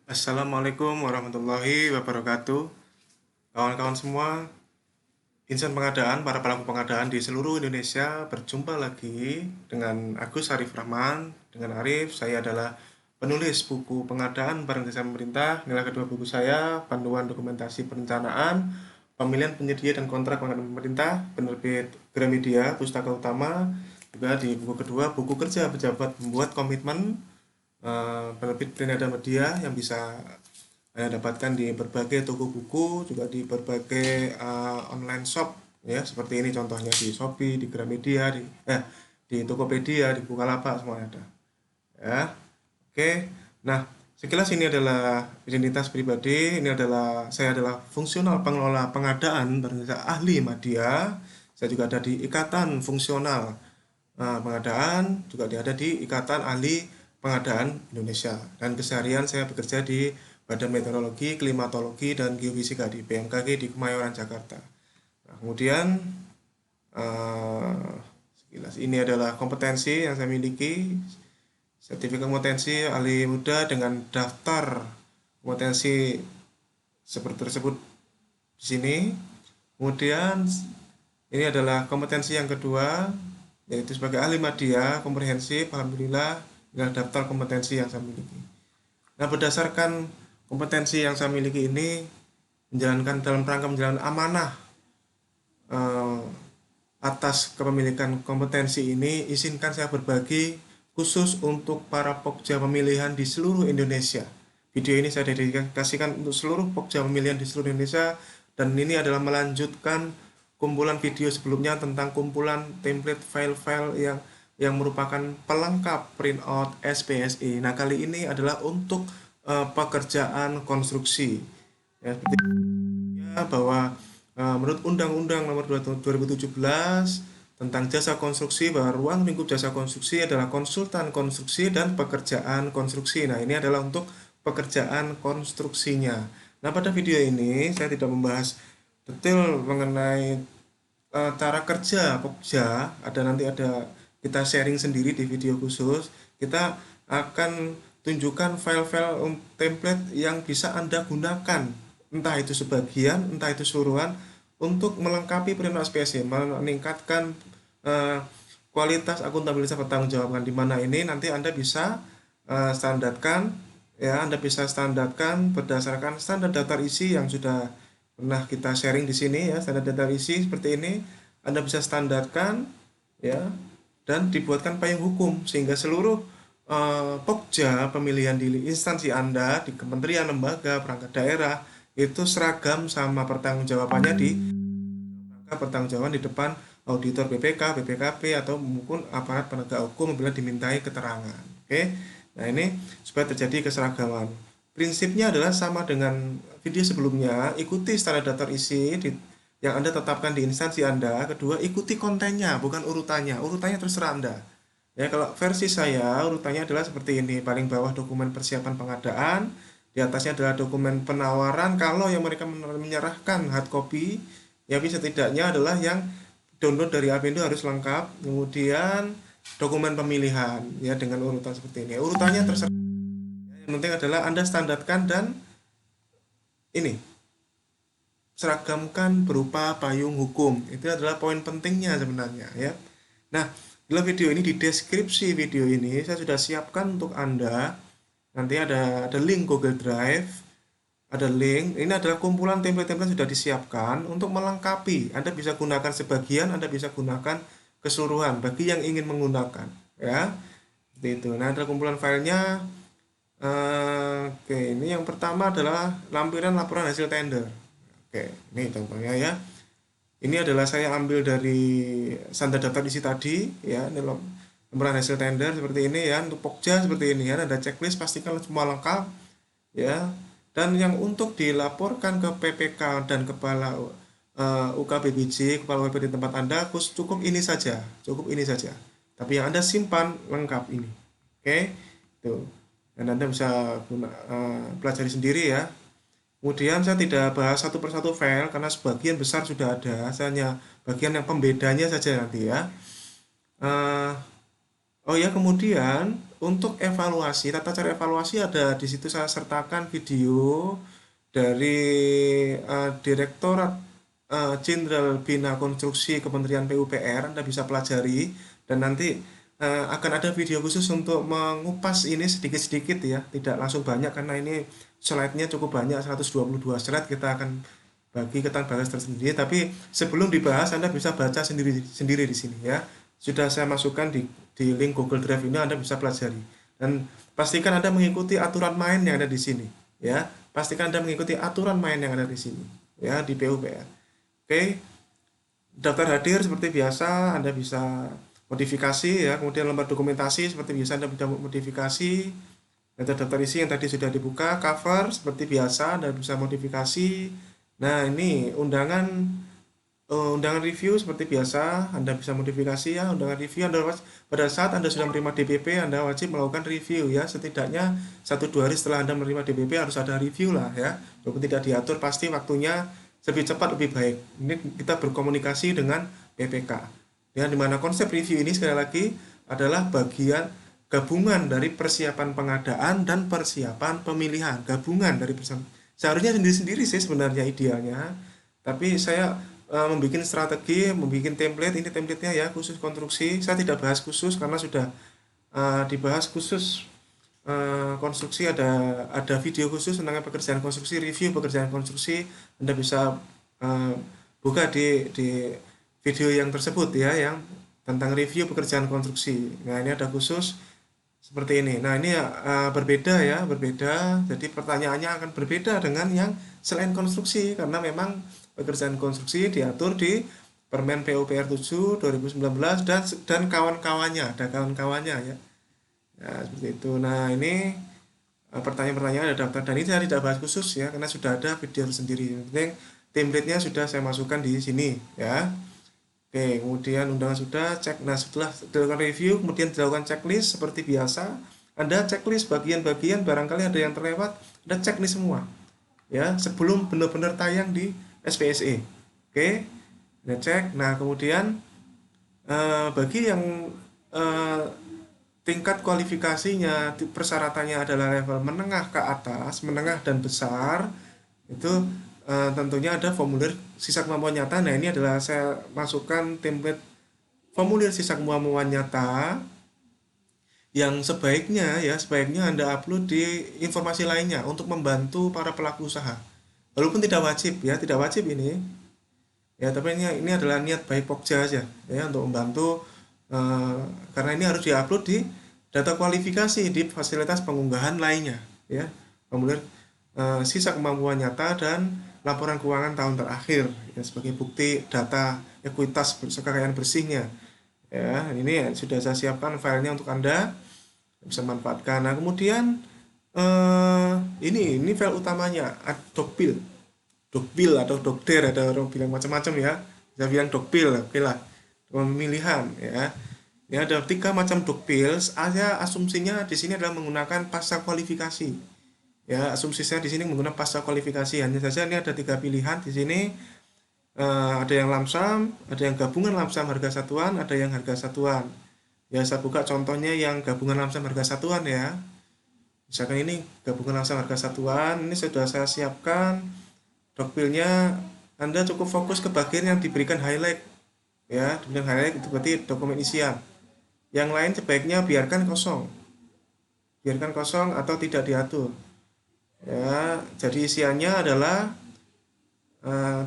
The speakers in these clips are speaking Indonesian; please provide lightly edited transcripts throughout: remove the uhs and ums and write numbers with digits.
Assalamualaikum warahmatullahi wabarakatuh. Kawan-kawan semua, insan pengadaan, para pelaku pengadaan di seluruh Indonesia berjumpa lagi dengan Agus Arif Rahman. Dengan Arif, saya adalah penulis buku pengadaan barang jasa pemerintah. Inilah kedua buku saya, Panduan Dokumentasi Perencanaan, Pemilihan Penyedia dan Kontrak Pengadaan Pemerintah, penerbit Gramedia, Pustaka Utama. Juga di buku kedua, buku kerja pejabat membuat komitmen, penerbit Granada Media yang bisa dapatkan di berbagai toko buku, juga di berbagai online shop ya, seperti ini contohnya di Shopee, di Gramedia, di Tokopedia, di Bukalapak semua ada. Ya. Oke. Nah, sekilas ini adalah identitas pribadi, saya adalah fungsional pengelola pengadaan berjasa ahli media. Saya juga ada di Ikatan Fungsional Pengadaan, juga ada di Ikatan Ahli Pengadaan Indonesia. Dan keseharian saya bekerja di Badan Meteorologi, Klimatologi, dan Geofisika di BMKG di Kemayoran, Jakarta. Nah, kemudian sekilas ini adalah kompetensi yang saya miliki. Sertifikat kompetensi ahli muda dengan daftar kompetensi seperti tersebut di sini. Kemudian ini adalah kompetensi yang kedua, yaitu sebagai ahli media komprehensif. Alhamdulillah, dengan daftar kompetensi yang saya miliki. Nah, berdasarkan kompetensi yang saya miliki ini, menjalankan dalam rangka menjalankan amanah eh, atas kepemilikan kompetensi ini, izinkan saya berbagi khusus untuk para pokja pemilihan di seluruh Indonesia. Video ini saya dedikasikan untuk seluruh pokja pemilihan di seluruh Indonesia, dan ini adalah melanjutkan kumpulan video sebelumnya tentang kumpulan template file-file yang merupakan pelengkap printout SPSI. Nah, kali ini adalah untuk pekerjaan konstruksi. Ya, seperti bahwa menurut Undang-Undang Nomor 2 2017 tentang jasa konstruksi, bahwa ruang lingkup jasa konstruksi adalah konsultan konstruksi dan pekerjaan konstruksi. Nah, ini adalah untuk pekerjaan konstruksinya. Nah, pada video ini saya tidak membahas detail mengenai cara kerja Pokja. Nanti ada kita sharing sendiri di video khusus. Kita akan tunjukkan file-file template yang bisa Anda gunakan, entah itu sebagian, entah itu seluruhan, untuk melengkapi perintout SPSI, meningkatkan eh, kualitas akuntabilitas pertanggungjawaban, di mana ini nanti Anda bisa standarkan, ya, Anda bisa standarkan berdasarkan standar daftar isi yang sudah pernah kita sharing di sini ya. Standar daftar isi seperti ini Anda bisa standarkan, ya, dan dibuatkan payung hukum sehingga seluruh pokja pemilihan di instansi Anda, di kementerian, lembaga, perangkat daerah, itu seragam sama pertanggungjawabannya di pertanggungjawaban di depan auditor BPK, BPKP, atau mungkin aparat penegak hukum bila dimintai keterangan. Oke. Nah, ini supaya terjadi keseragaman. Prinsipnya adalah sama dengan video sebelumnya, ikuti standar daftar isi yang Anda tetapkan di instansi Anda. Kedua, ikuti kontennya, bukan urutannya. Urutannya terserah Anda. Ya, kalau versi saya, urutannya adalah seperti ini. Paling bawah dokumen persiapan pengadaan, di atasnya adalah dokumen penawaran. Kalau yang mereka menyerahkan hard copy, ya bisa setidaknya adalah yang download dari Apindo harus lengkap. Kemudian dokumen pemilihan, ya, dengan urutan seperti ini. Urutannya terserah. Yang penting adalah Anda standarkan dan ini seragamkan berupa payung hukum. Itu adalah poin pentingnya sebenarnya, ya. Nah, dalam video ini, di deskripsi video ini saya sudah siapkan untuk Anda. Nanti ada link Google Drive, ada link. Ini adalah kumpulan template-template sudah disiapkan untuk melengkapi. Anda bisa gunakan sebagian, Anda bisa gunakan keseluruhan bagi yang ingin menggunakan, ya. Seperti itu. Nah, ada kumpulan filenya. Oke, ini yang pertama adalah lampiran laporan hasil tender. Oke, ini contohnya ya. Ini adalah saya ambil dari standar daftar isi tadi, ya. Ini lampiran hasil tender seperti ini ya. Untuk Pokja seperti ini ya. Ada checklist, pastikan semua lengkap, ya. Dan yang untuk dilaporkan ke PPK dan kepala UKBBJ, kepala UKB di tempat Anda, cukup ini saja, cukup ini saja. Tapi yang Anda simpan lengkap ini, oke? Tuh. Dan Anda bisa pelajari sendiri ya. Kemudian saya tidak bahas satu persatu file karena sebagian besar sudah ada. Saya hanya bagian yang pembedanya saja nanti ya. Eh, Oh ya, kemudian untuk evaluasi, tata cara evaluasi ada di situ saya sertakan video dari Direktorat Jenderal Bina Konstruksi Kementerian PUPR. Anda bisa pelajari dan nanti akan ada video khusus untuk mengupas ini sedikit-sedikit ya, tidak langsung banyak karena ini slide-nya cukup banyak, 122 slide. Kita akan bagi ke bahas tersendiri, tapi sebelum dibahas Anda bisa baca sendiri sendiri di sini ya. Sudah saya masukkan di link Google Drive ini, Anda bisa pelajari. Dan pastikan Anda mengikuti aturan main yang ada di sini ya. Pastikan Anda mengikuti aturan main yang ada di sini ya, di PUPR. Oke, daftar hadir seperti biasa, Anda bisa modifikasi ya, kemudian lembar dokumentasi seperti biasa Anda bisa modifikasi. Daftar isi yang tadi sudah dibuka, cover seperti biasa Anda bisa modifikasi. Nah, ini undangan review seperti biasa Anda bisa modifikasi ya. Undangan review pada saat Anda sudah menerima DPP, Anda wajib melakukan review ya, setidaknya 1-2 hari setelah Anda menerima DPP harus ada review lah ya. Walaupun tidak diatur, pasti waktunya lebih cepat lebih baik. Ini kita berkomunikasi dengan PPK ya, dimana konsep review ini sekali lagi adalah bagian gabungan dari persiapan pengadaan dan persiapan pemilihan. Gabungan dari persiapan, seharusnya sendiri-sendiri sih sebenarnya idealnya, tapi saya membuat strategi, membuat template. Ini template-nya ya, khusus konstruksi. Saya tidak bahas khusus karena sudah dibahas khusus konstruksi. Ada video khusus tentang pekerjaan konstruksi, review pekerjaan konstruksi. Anda bisa buka di video yang tersebut ya, yang tentang review pekerjaan konstruksi. Nah, ini ada khusus seperti ini. Nah, ini berbeda ya, berbeda. Jadi pertanyaannya akan berbeda dengan yang selain konstruksi karena memang pekerjaan konstruksi diatur di Permen PUPR 7 2019 dan kawan-kawannya, ada kawan-kawannya ya. Nah, seperti itu. Nah, ini pertanyaan-pertanyaan ada daftar, dan ini saya tidak bahas khusus ya karena sudah ada video sendiri. Yang penting template-nya sudah saya masukkan di sini ya. Oke, kemudian undangan sudah cek. Nah, setelah dilakukan review, kemudian dilakukan checklist seperti biasa. Anda checklist bagian-bagian, barangkali ada yang terlewat, Anda checklist semua ya sebelum benar-benar tayang di SPSE. Oke, Anda cek. Nah, kemudian bagi yang eh, tingkat kualifikasinya, persyaratannya adalah level menengah ke atas, menengah dan besar, itu tentunya ada formulir sisa kemampuan nyata. Nah, ini adalah saya masukkan template formulir sisa kemampuan nyata yang sebaiknya Anda upload di informasi lainnya untuk membantu para pelaku usaha. Walaupun tidak wajib ya, tidak wajib ini. Ya, tapi ini adalah niat baik Pokja aja ya, untuk membantu eh, karena ini harus diupload di data kualifikasi di fasilitas pengunggahan lainnya ya. Formulir sisa kemampuan nyata dan laporan keuangan tahun terakhir ya, sebagai bukti data ekuitas kekayaan bersihnya ya. Ini sudah saya siapkan filenya untuk Anda bisa manfaatkan. Nah, kemudian ini file utamanya, Dokpil. Dokpil atau Dokter, ada orang bilang macam-macam ya. Saya bilang Dokpil, oke lah. Pemilihan ya. Ya, ada 3 macam Dokpil. Saya asumsinya di sini adalah menggunakan pasca kualifikasi. Ya, asumsinya di sini menggunakan pasca kualifikasi. Hanya saja ini ada 3 pilihan di sini. Ada yang lamsam, ada yang gabungan lamsam harga satuan, ada yang harga satuan. Ya, saya buka contohnya yang gabungan lamsam harga satuan ya. Misalkan ini gabungan lamsam harga satuan, ini sudah saya siapkan dokpilnya. Anda cukup fokus ke bagian yang diberikan highlight ya, diberikan highlight itu berarti dokumen isian. Yang lain sebaiknya biarkan kosong atau tidak diatur ya. Jadi isiannya adalah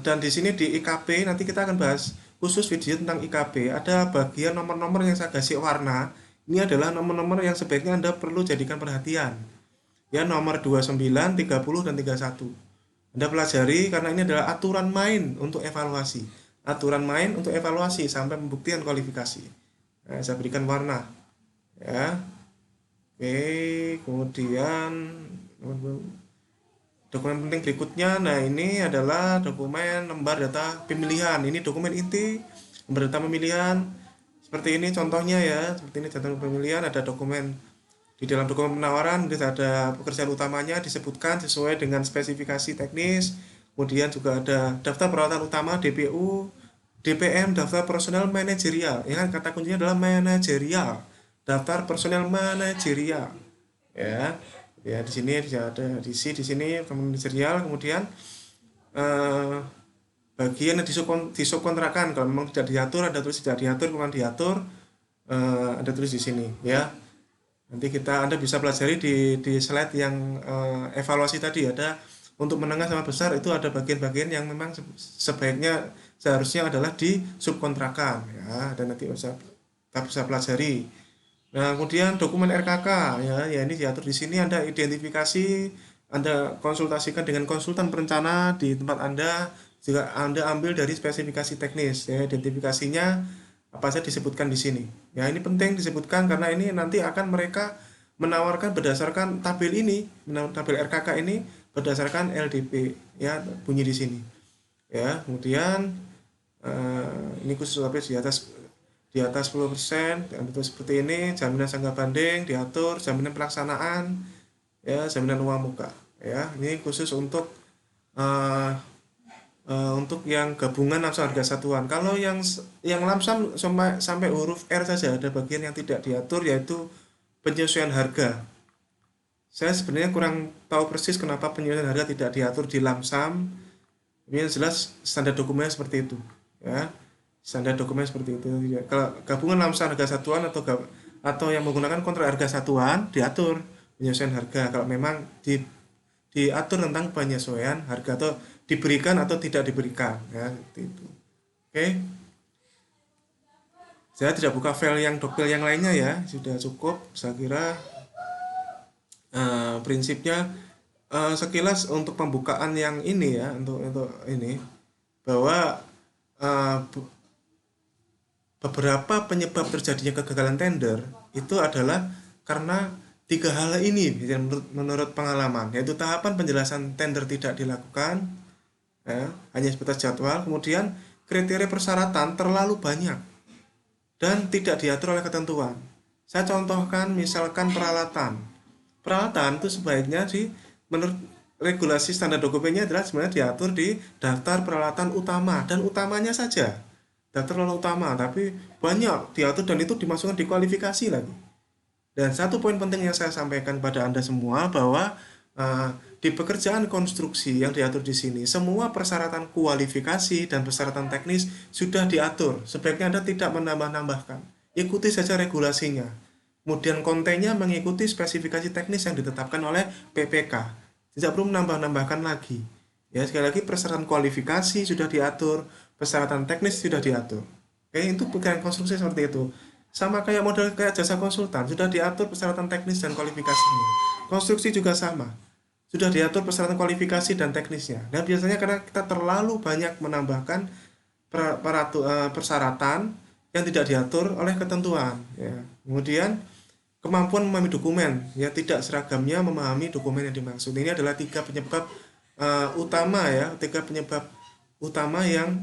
dan di sini di IKP nanti kita akan bahas khusus video tentang IKP. Ada bagian nomor-nomor yang saya kasih warna. Ini adalah nomor-nomor yang sebaiknya Anda perlu jadikan perhatian. Ya, nomor 29, 30 dan 31. Anda pelajari karena ini adalah aturan main untuk evaluasi. Aturan main untuk evaluasi sampai pembuktian kualifikasi. Nah, saya berikan warna. Ya. Oke, kemudian dokumen penting berikutnya. Nah, ini adalah dokumen lembar data pemilihan. Ini dokumen inti lembar data pemilihan. Seperti ini contohnya ya. Seperti ini data pemilihan, ada dokumen. Di dalam dokumen penawaran ada pekerjaan utamanya disebutkan sesuai dengan spesifikasi teknis. Kemudian juga ada daftar perawatan utama DPU, DPM, daftar personal manajerial. Ya kan, kata kuncinya adalah manajerial. daftar personel manajerial, ya. Ya, di sini ada di sini manajerial, kemudian eh, bagian yang disubkontrakan, kalau memang tidak diatur, ada tulis tidak diatur, kemudian diatur, ada tulis di sini, ya. Nanti Anda bisa pelajari di slide yang evaluasi tadi, ada untuk menengah sama besar itu ada bagian-bagian yang memang sebaiknya seharusnya adalah di subkontrakan, ya, dan nanti kita bisa pelajari. Nah, kemudian dokumen RKK, ya ini diatur di sini. Anda identifikasi, Anda konsultasikan dengan konsultan perencana di tempat Anda, juga Anda ambil dari spesifikasi teknis, ya, identifikasinya apa saja disebutkan di sini. Ya, ini penting disebutkan karena ini nanti akan mereka menawarkan berdasarkan tabel ini, tabel RKK ini berdasarkan LDP, ya, bunyi di sini. Ya, kemudian ini khusus di atas 10%, diatur seperti ini, jaminan sangka banding diatur, jaminan pelaksanaan, ya, jaminan uang muka, ya. Ini khusus untuk yang gabungan lamsam harga satuan. Kalau yang lamsam sampai huruf R saja ada bagian yang tidak diatur, yaitu penyesuaian harga. Saya sebenarnya kurang tahu persis kenapa penyesuaian harga tidak diatur di lamsam. Ini jelas standar dokumennya seperti itu, ya. Standar dokumen seperti itu. Kalau gabungan lamsam harga satuan atau yang menggunakan kontrak harga satuan diatur penyesuaian harga. Kalau memang diatur tentang penyesuaian harga atau diberikan atau tidak diberikan, ya, seperti itu. Oke. Saya tidak buka file yang dokter yang lainnya, ya, sudah cukup. Saya kira prinsipnya sekilas untuk pembukaan yang ini, ya, untuk ini bahwa beberapa penyebab terjadinya kegagalan tender itu adalah karena 3 hal ini menurut pengalaman, yaitu tahapan penjelasan tender tidak dilakukan, ya, hanya sebatas jadwal, kemudian kriteria persyaratan terlalu banyak dan tidak diatur oleh ketentuan. Saya contohkan misalkan peralatan itu sebaiknya menurut regulasi standar dokumennya adalah sebenarnya diatur di daftar peralatan utama dan utamanya saja, daftar peralatan utama, tapi banyak diatur dan itu dimasukkan di kualifikasi lagi. Dan satu poin penting yang saya sampaikan pada Anda semua bahwa di pekerjaan konstruksi yang diatur di sini, semua persyaratan kualifikasi dan persyaratan teknis sudah diatur. Sebaiknya Anda tidak menambah-nambahkan. Ikuti saja regulasinya. Kemudian kontennya mengikuti spesifikasi teknis yang ditetapkan oleh PPK. Tidak perlu menambah-nambahkan lagi. Ya, sekali lagi persyaratan kualifikasi sudah diatur, persyaratan teknis sudah diatur. Oke, itu pekerjaan konstruksi seperti itu. Sama kayak model kayak jasa konsultan, sudah diatur persyaratan teknis dan kualifikasinya. Konstruksi juga sama, sudah diatur persyaratan kualifikasi dan teknisnya. Dan biasanya karena kita terlalu banyak menambahkan persyaratan yang tidak diatur oleh ketentuan, ya. Kemudian kemampuan memahami dokumen, ya, tidak seragamnya memahami dokumen yang dimaksud. Ini adalah 3 penyebab utama, ya, 3 penyebab utama yang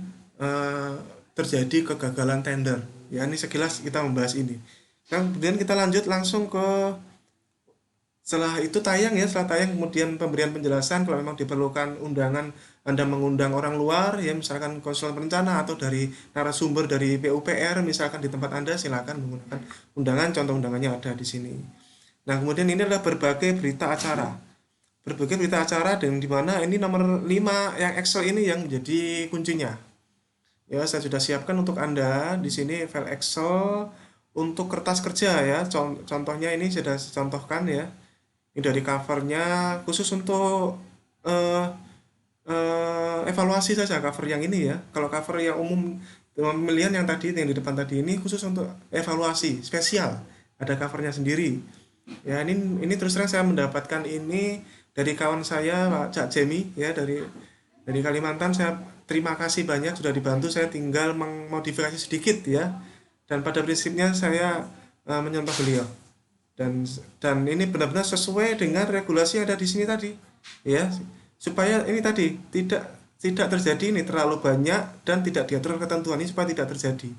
terjadi kegagalan tender. Ya, ini sekilas kita membahas ini. Kemudian kita lanjut langsung ke setelah itu tayang, ya, setelah tayang kemudian pemberian penjelasan kalau memang diperlukan undangan, Anda mengundang orang luar, ya, misalkan konsultan perencana atau dari narasumber dari PUPR misalkan di tempat Anda, silakan menggunakan undangan, contoh undangannya ada di sini. Nah, kemudian ini adalah berbagai berita acara. Berbagai berita acara dan di mana ini nomor 5 yang Excel ini yang menjadi kuncinya. Ya, saya sudah siapkan untuk Anda di sini file Excel untuk kertas kerja, ya. Contohnya ini sudah saya contohkan, ya. Ini dari covernya khusus untuk evaluasi saja cover yang ini, ya. Kalau cover yang umum pemilihan yang tadi yang di depan tadi ini khusus untuk evaluasi spesial, ada covernya sendiri. Ya, ini terus terang saya mendapatkan ini dari kawan saya Pak Cak Jemi, ya, dari Kalimantan. Saya terima kasih banyak sudah dibantu, saya tinggal memodifikasi sedikit, ya. Dan pada prinsipnya saya menyembah beliau. Dan ini benar-benar sesuai dengan regulasi yang ada di sini tadi, ya. Supaya ini tadi tidak terjadi ini terlalu banyak dan tidak diatur ketentuan ini, supaya tidak terjadi.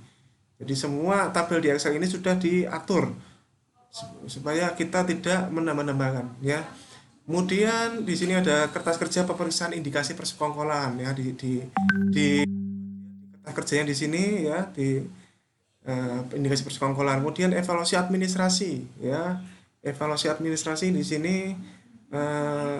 Jadi semua tabel di Excel ini sudah diatur supaya kita tidak menambah-nambahkan, ya. Kemudian di sini ada kertas kerja pemeriksaan indikasi persekongkolan, ya, di kertas kerjanya di sini, ya, indikasi persekongkolan. Kemudian evaluasi administrasi, ya. Evaluasi administrasi di sini eh,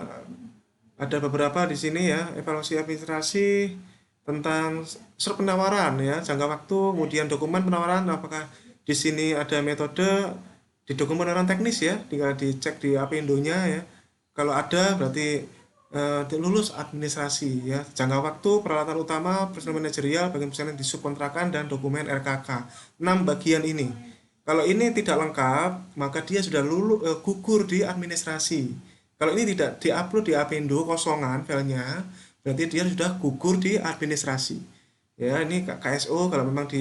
ada beberapa di sini ya, evaluasi administrasi tentang surat penawaran ya, jangka waktu, kemudian dokumen penawaran, apakah di sini ada metode di dokumen penawaran teknis ya, tinggal dicek di Apindo-nya ya. Kalau ada berarti lulus administrasi ya. Jangka waktu, peralatan utama, personal manajerial, bagian personal di subkontrakan dan dokumen RKK. 6 bagian ini. Kalau ini tidak lengkap, maka dia sudah lulus gugur di administrasi. Kalau ini tidak diupload di Apindo kosongan filenya, berarti dia sudah gugur di administrasi. Ya, ini KSO kalau memang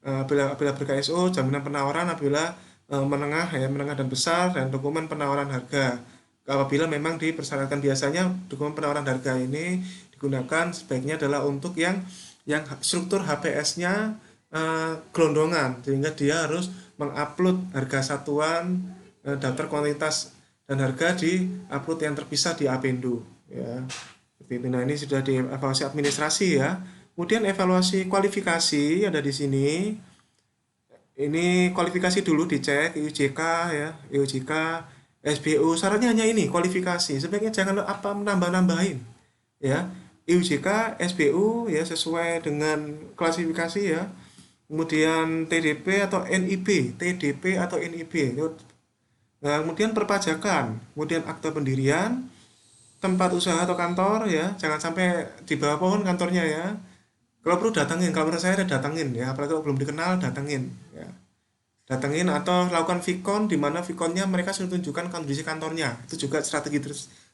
apabila ber-KSO jaminan penawaran apabila menengah ya, menengah dan besar dan dokumen penawaran harga. Apabila memang dipersyaratkan biasanya dokumen penawaran harga ini digunakan sebaiknya adalah untuk yang struktur HPS-nya gelondongan sehingga dia harus mengupload harga satuan daftar kuantitas dan harga di upload yang terpisah di Apindo ya. Seperti itu. Nah, ini sudah di evaluasi administrasi ya. Kemudian evaluasi kualifikasi ada di sini. Ini kualifikasi dulu dicek IUJK ya, IUJK, SBU. Syaratnya hanya ini kualifikasi. Sebaiknya jangan apa menambah-nambahin ya. IUJK, SBU ya sesuai dengan klasifikasi ya. Kemudian TDP atau NIB, TDP atau NIB. Nah, kemudian perpajakan, kemudian akte pendirian, tempat usaha atau kantor ya, jangan sampai di bawah pohon kantornya ya. Kalau perlu datengin, kalau menurut saya datengin ya, apalagi kalau belum dikenal datengin ya. Datengin atau lakukan Vicon di mana Viconnya mereka sudah tunjukkan kondisi kantornya. Itu juga strategi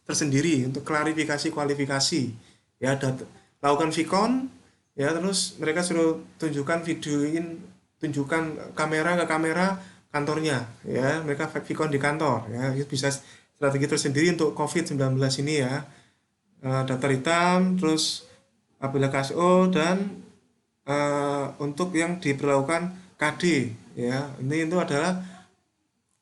tersendiri untuk klarifikasi kualifikasi. Ya, lakukan Vicon ya, terus mereka suruh tunjukkan videoin, tunjukkan kamera ke kamera kantornya ya, mereka Vicon di kantor ya. Itu bisa strategi tersendiri untuk COVID-19 ini ya. Daftar hitam, terus apabila KSO dan untuk yang diberlakukan KD ya. Ini itu adalah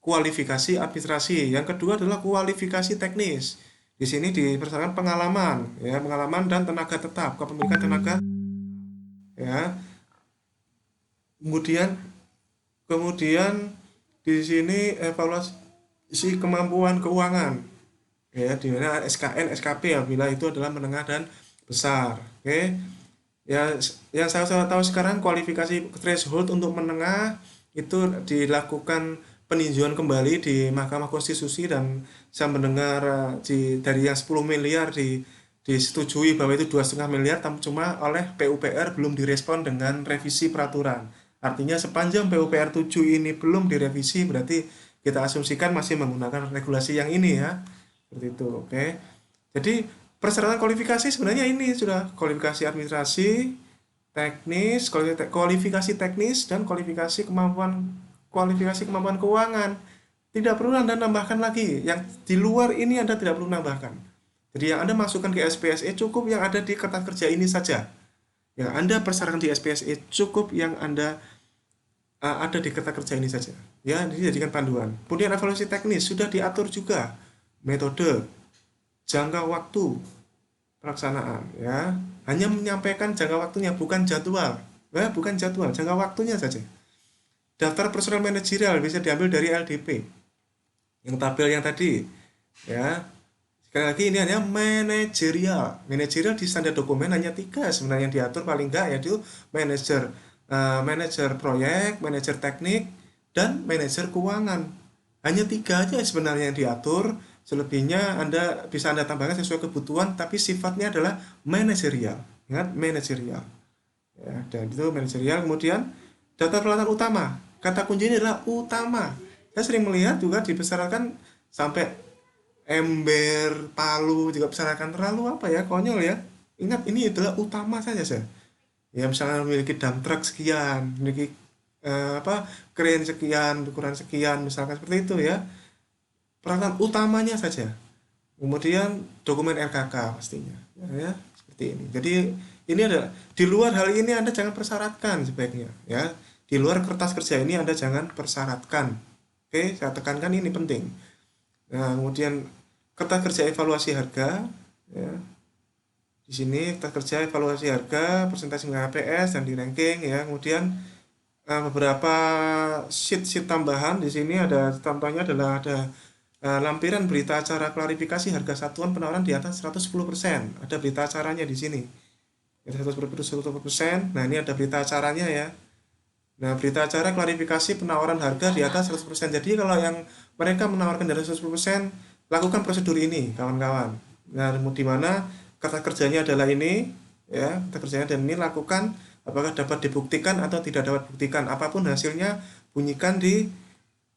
kualifikasi administrasi. Yang kedua adalah kualifikasi teknis. Di sini dipersyaratkan pengalaman ya, pengalaman dan tenaga tetap, kepemilikan tenaga ya. Kemudian kemudian di sini evaluasi kemampuan keuangan ya, di mana SKN, SKP apabila itu adalah menengah dan besar. Oke. Ya, yang saya tahu sekarang kualifikasi threshold untuk menengah itu dilakukan peninjauan kembali di Mahkamah Konstitusi dan saya mendengar dari yang 10 miliar disetujui bahwa itu 2,5 miliar, cuma oleh PUPR belum direspon dengan revisi peraturan. Artinya sepanjang PUPR 7 ini belum direvisi berarti kita asumsikan masih menggunakan regulasi yang ini ya. Seperti itu, oke. Jadi persyaratan kualifikasi sebenarnya ini sudah kualifikasi administrasi, teknis, kualifikasi teknis dan kualifikasi kemampuan keuangan. Tidak perlu Anda nambahkan lagi. Yang di luar ini Anda tidak perlu nambahkan. Jadi yang Anda masukkan ke SPSE cukup yang ada di kertas kerja ini saja. Yang Anda persyaratkan di SPSE cukup yang Anda ada di kertas kerja ini saja. Ya, ini dijadikan panduan. Kemudian evaluasi teknis sudah diatur juga metode, jangka waktu pelaksanaan ya. Hanya menyampaikan jangka waktunya bukan jadwal. Bukan jadwal, jangka waktunya saja. Daftar personal manajerial bisa diambil dari LDP. Yang tabel yang tadi ya. Sekali lagi ini hanya manajerial. Manajerial di standar dokumen hanya 3 sebenarnya yang diatur paling enggak, yaitu manajer proyek, manajer teknik, dan manajer keuangan. Hanya 3 aja sebenarnya yang diatur. Selebihnya bisa Anda tambahkan sesuai kebutuhan, tapi sifatnya adalah manajerial. Ingat, manajerial. Ya, dan itu manajerial. Kemudian data peralatan utama. Kata kuncinya adalah utama. Saya sering melihat juga dibesarkan sampai ember, palu juga besarkan, terlalu apa ya, konyol ya. Ingat, ini adalah utama saja saya. Ya, misalnya memiliki dump truck sekian, memiliki crane sekian, ukuran sekian, misalkan seperti itu ya. Peralatan utamanya saja. Kemudian dokumen RKK pastinya ya, seperti ini. Jadi ini ada di luar hal ini Anda jangan persyaratkan sebaiknya ya. Di luar kertas kerja ini Anda jangan persyaratkan. Oke, saya tekankan ini penting. Nah, kemudian kertas kerja evaluasi harga ya. Di sini kertas kerja evaluasi harga, persentase HPS dan di ranking ya. Kemudian beberapa sheet tambahan. Di sini ada contohnya adalah ada lampiran berita acara klarifikasi harga satuan penawaran di atas 110%. Ada berita acaranya di sini. 110%. Nah, ini ada berita acaranya ya. Nah, berita acara klarifikasi penawaran harga di atas 100%. Jadi kalau yang mereka menawarkan di atas 100%, lakukan prosedur ini, kawan-kawan. Nah, di mana kata kerjanya adalah ini, ya, kata kerjanya dan ini lakukan, apakah dapat dibuktikan atau tidak dapat dibuktikan. Apapun hasilnya, bunyikan di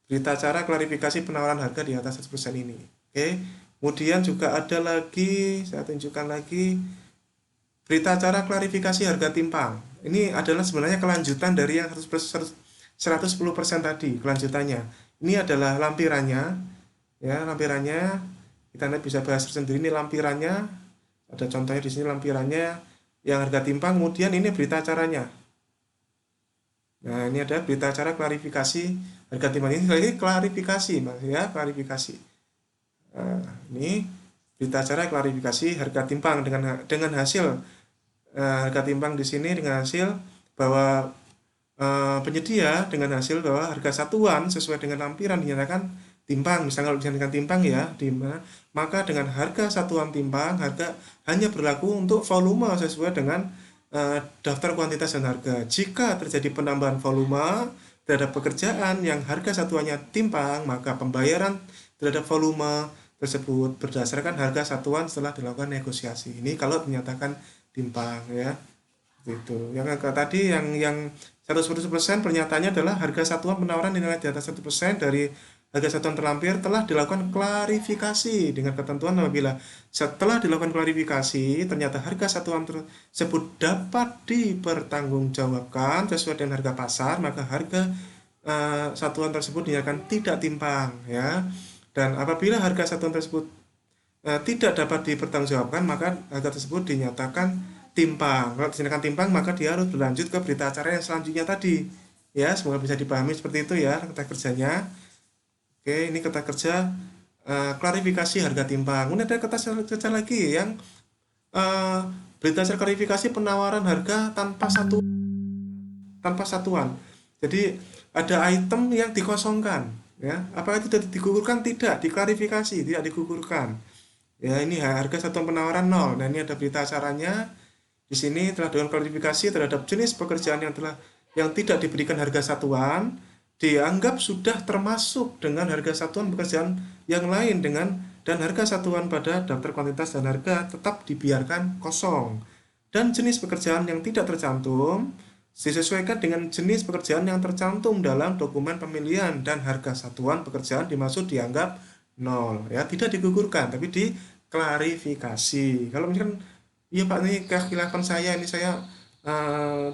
berita acara klarifikasi penawaran harga di atas 100% ini. Oke. Kemudian juga ada lagi, saya tunjukkan lagi berita acara klarifikasi harga timpang. Ini adalah sebenarnya kelanjutan dari yang 110% tadi, kelanjutannya. Ini adalah lampirannya, ya, lampirannya. Kita nanti bisa bahas sendiri ini lampirannya. Ada contohnya di sini lampirannya yang harga timpang, kemudian ini berita acaranya. Nah, ini ada berita acara klarifikasi harga timpang. Ini lagi klarifikasi, Mas, ya, klarifikasi. Nah, ini berita acara klarifikasi harga timpang dengan hasil harga timpang di sini dengan hasil bahwa penyedia dengan hasil bahwa harga satuan sesuai dengan lampiran dinyatakan timpang. Misalnya kalau dengan timpang ya, maka dengan harga satuan timpang harga hanya berlaku untuk volume sesuai dengan daftar kuantitas dan harga. Jika terjadi penambahan volume terhadap pekerjaan yang harga satuannya timpang, maka pembayaran terhadap volume tersebut berdasarkan harga satuan setelah dilakukan negosiasi. Ini kalau dinyatakan timpang ya. Gitu. Yang tadi yang 110% pernyataannya adalah harga satuan penawaran dinilai di atas 1% dari harga satuan terlampir telah dilakukan klarifikasi dengan ketentuan apabila setelah dilakukan klarifikasi ternyata harga satuan tersebut dapat dipertanggungjawabkan sesuai dengan harga pasar, maka harga satuan tersebut dinyatakan tidak timpang ya. Dan apabila harga satuan tersebut tidak dapat dipertanggungjawabkan, maka harga tersebut dinyatakan timpang. Kalau dinyatakan timpang, maka dia harus berlanjut ke berita acara yang selanjutnya tadi. Ya, semoga bisa dipahami seperti itu ya kata kerjanya. Oke, ini kata kerja klarifikasi harga timpang. Kemudian ada kata kerja lagi yang berita acara klarifikasi penawaran harga tanpa satuan. Jadi ada item yang dikosongkan, ya. Apakah itu tidak digugurkan? Tidak, diklarifikasi, tidak digugurkan. Ya, ini harga satuan penawaran 0. Nah, ini ada berita acaranya. Di sini telah dilakukan klarifikasi terhadap jenis pekerjaan yang tidak diberikan harga satuan, dianggap sudah termasuk dengan harga satuan pekerjaan yang lain dan harga satuan pada daftar kuantitas dan harga tetap dibiarkan kosong. Dan jenis pekerjaan yang tidak tercantum disesuaikan dengan jenis pekerjaan yang tercantum dalam dokumen pemilihan dan harga satuan pekerjaan dimaksud dianggap 0 ya, tidak digugurkan tapi diklarifikasi. Kalau misalkan iya Pak, ini kekhilafan saya, ini saya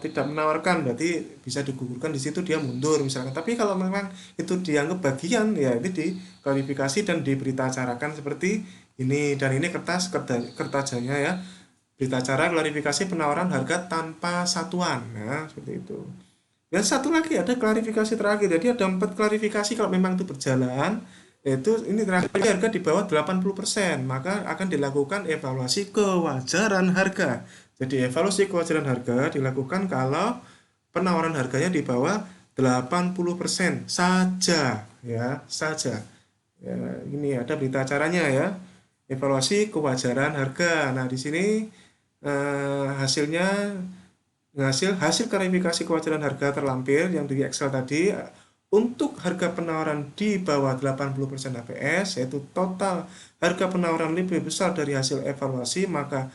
tidak menawarkan, berarti bisa digugurkan, di situ dia mundur misalkan. Tapi kalau memang itu dianggap bagian ya itu diklarifikasi dan diberita acarakan seperti ini. Dan ini kertasnya ya, berita acara klarifikasi penawaran harga tanpa satuan. Nah, seperti itu. Dan satu lagi ada klarifikasi terakhir. Jadi ada 4 klarifikasi kalau memang itu berjalan, yaitu ini terakhir harga di bawah 80%, maka akan dilakukan evaluasi kewajaran harga. Jadi evaluasi kewajaran harga dilakukan kalau penawaran harganya di bawah 80% saja ya, saja. Ya, ini ada berita acaranya ya. Evaluasi kewajaran harga. Nah, di sini hasilnya hasil klarifikasi kewajaran harga terlampir yang di Excel tadi untuk harga penawaran di bawah 80% HPS, yaitu total harga penawaran lebih besar dari hasil evaluasi, maka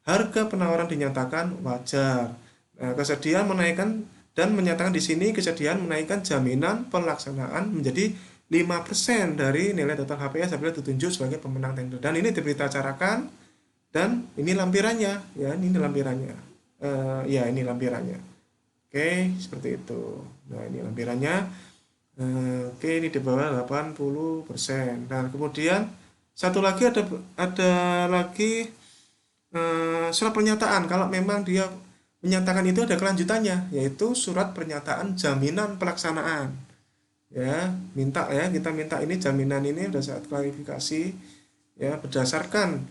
harga penawaran dinyatakan wajar. Nah, kesediaan menaikkan dan menyatakan di sini kesediaan menaikkan jaminan pelaksanaan menjadi 5% dari nilai total HPS apabila ditunjuk sebagai pemenang tender. Dan ini diberitaacarakan dan ini lampirannya ya, ini lampirannya. Ya, ini lampirannya. Oke, seperti itu. Nah, ini lampirannya. Oke, ini di bawah 80%. Nah, kemudian satu lagi ada lagi surat pernyataan. Kalau memang dia menyatakan itu ada kelanjutannya, yaitu surat pernyataan jaminan pelaksanaan. Ya, kita minta ini jaminan ini berdasarkan klarifikasi ya, berdasarkan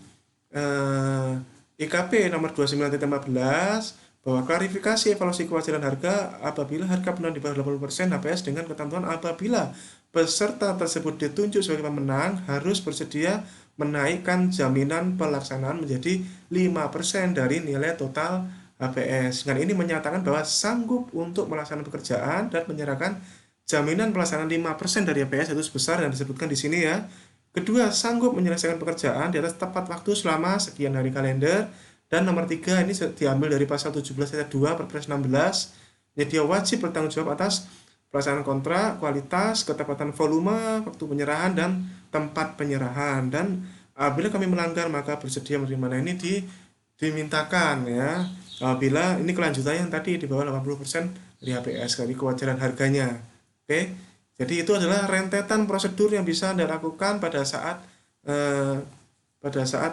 IKP nomor 29/14 bahwa klarifikasi evaluasi kewajaran harga apabila harga penurunan di bawah 80% HPS dengan ketentuan apabila peserta tersebut ditunjuk sebagai pemenang harus bersedia menaikkan jaminan pelaksanaan menjadi 5% dari nilai total HPS. Dengan ini menyatakan bahwa sanggup untuk melaksanakan pekerjaan dan menyerahkan jaminan pelaksanaan 5% dari HPS itu sebesar yang disebutkan di sini ya. Kedua, sanggup menyelesaikan pekerjaan di atas tepat waktu selama sekian hari kalender. Dan nomor 3 ini diambil dari pasal 17 ayat 2 Perpres 16. Jadi dia wajib bertanggung jawab atas pelaksanaan kontrak, kualitas, ketepatan volume, waktu penyerahan, dan tempat penyerahan. Dan apabila kami melanggar maka bersedia menerima. Nah ini dimintakan ya. Apabila ini kelanjutannya yang tadi di bawah 80% dari HPS, dari kewajaran harganya. Oke. Jadi itu adalah rentetan prosedur yang bisa Anda lakukan pada saat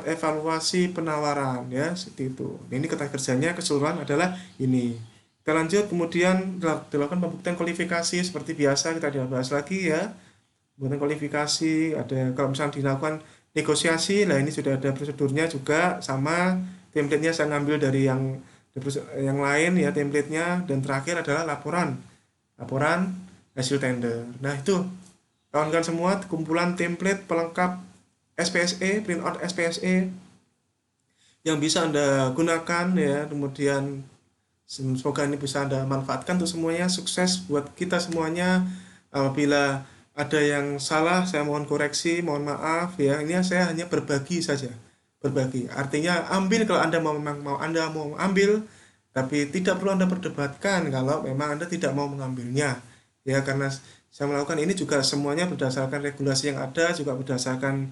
evaluasi penawaran ya, seperti itu. Ini kata kerjanya keseluruhan adalah ini. Kita lanjut, kemudian dilakukan pembuktian kualifikasi seperti biasa, kita bahas lagi ya. Pembuktian kualifikasi ada kalau misalnya dilakukan negosiasi, lah ini sudah ada prosedurnya juga sama, template-nya saya ngambil dari yang lain ya template-nya, dan terakhir adalah laporan hasil tender. Nah itu kawan-kawan semua, kumpulan template pelengkap SPSE, printout SPSE yang bisa Anda gunakan ya. Kemudian semoga ini bisa Anda manfaatkan untuk semuanya. Sukses buat kita semuanya. Apabila ada yang salah saya mohon koreksi, mohon maaf ya. Ini saya hanya berbagi saja. Berbagi. Artinya ambil kalau Anda Anda mau ambil, tapi tidak perlu Anda perdebatkan kalau memang Anda tidak mau mengambilnya. Ya, karena saya melakukan ini juga semuanya berdasarkan regulasi yang ada, juga berdasarkan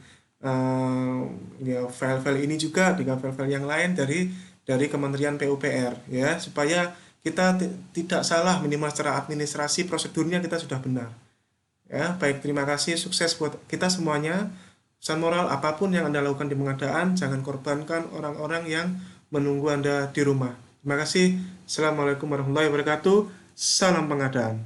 ya file-file ini juga dengan file-file yang lain dari Kementerian PUPR ya, supaya kita tidak salah, minimal secara administrasi prosedurnya kita sudah benar ya. Baik, terima kasih, sukses buat kita semuanya. Pesan moral, apapun yang Anda lakukan di pengadaan jangan korbankan orang-orang yang menunggu Anda di rumah. Terima kasih. Assalamualaikum warahmatullahi wabarakatuh. Salam pengadaan.